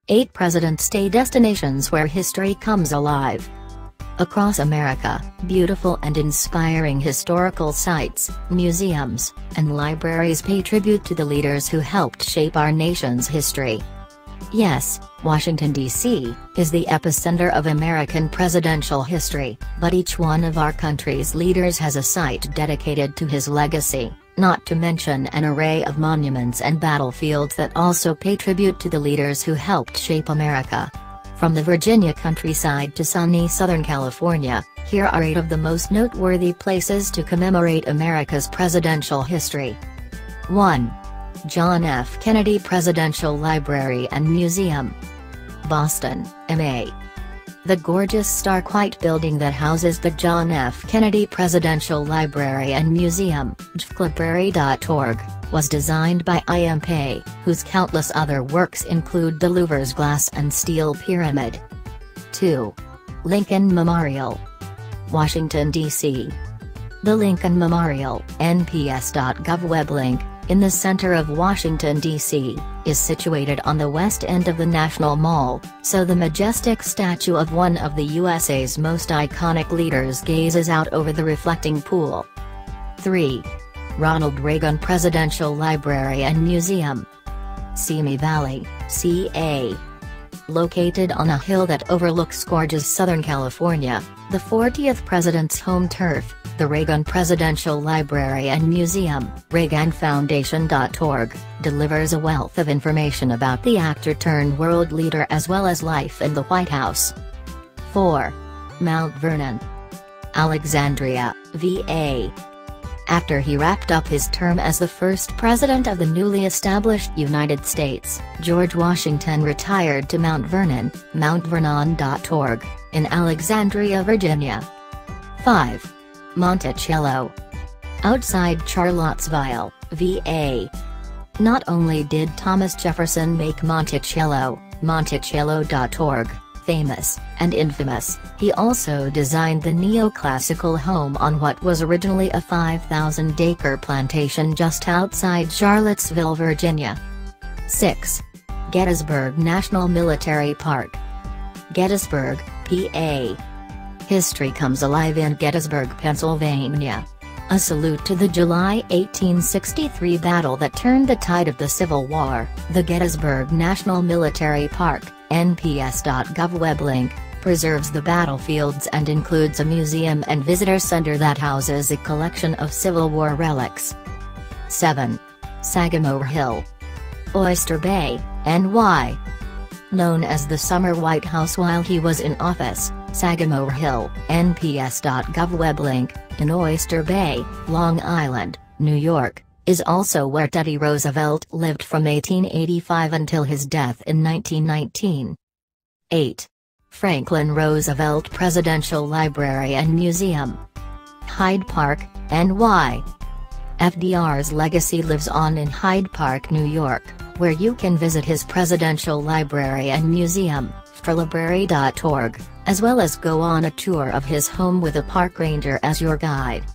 8 President's Day destinations where history comes alive. Across America, beautiful and inspiring historical sites, museums, and libraries pay tribute to the leaders who helped shape our nation's history. Yes, Washington, D.C., is the epicenter of American presidential history, but each one of our country's leaders has a site dedicated to his legacy, not to mention an array of monuments and battlefields that also pay tribute to the leaders who helped shape America. From the Virginia countryside to sunny Southern California, here are 8 of the most noteworthy places to commemorate America's presidential history. 1. John F. Kennedy Presidential Library and Museum, Boston, MA. The gorgeous stark white building that houses the John F. Kennedy Presidential Library and Museum, jflibrary.org, was designed by I.M. Pei, whose countless other works include the Louvre's glass and steel pyramid. 2. Lincoln Memorial, Washington, D.C. The Lincoln Memorial, nps.gov web link, in the center of Washington, D.C., is situated on the west end of the National Mall, so the majestic statue of one of the USA's most iconic leaders gazes out over the reflecting pool. 3. Ronald Reagan Presidential Library and Museum, Simi Valley, CA. Located on a hill that overlooks gorgeous Southern California, the 40th president's home turf, the Reagan Presidential Library and Museum, ReaganFoundation.org, delivers a wealth of information about the actor-turned-world leader as well as life in the White House. 4. Mount Vernon, Alexandria, VA. After he wrapped up his term as the first president of the newly established United States, George Washington retired to Mount Vernon, mountvernon.org, in Alexandria, Virginia. 5. Monticello, outside Charlottesville, VA. Not only did Thomas Jefferson make Monticello, Monticello.org, famous and infamous, he also designed the neoclassical home on what was originally a 5,000-acre plantation just outside Charlottesville, Virginia. 6. Gettysburg National Military Park, Gettysburg, PA. History comes alive in Gettysburg, Pennsylvania. A salute to the July 1863 battle that turned the tide of the Civil War, the Gettysburg National Military Park, nps.gov web link, preserves the battlefields and includes a museum and visitor center that houses a collection of Civil War relics. 7. Sagamore Hill, Oyster Bay, NY. Known as the Summer White House while he was in office, Sagamore Hill, nps.gov web link, in Oyster Bay, Long Island, New York, is also where Teddy Roosevelt lived from 1885 until his death in 1919. 8. Franklin Roosevelt Presidential Library and Museum, Hyde Park, NY. FDR's legacy lives on in Hyde Park, New York, where you can visit his Presidential Library and Museum, jflibrary.org, as well as go on a tour of his home with a park ranger as your guide.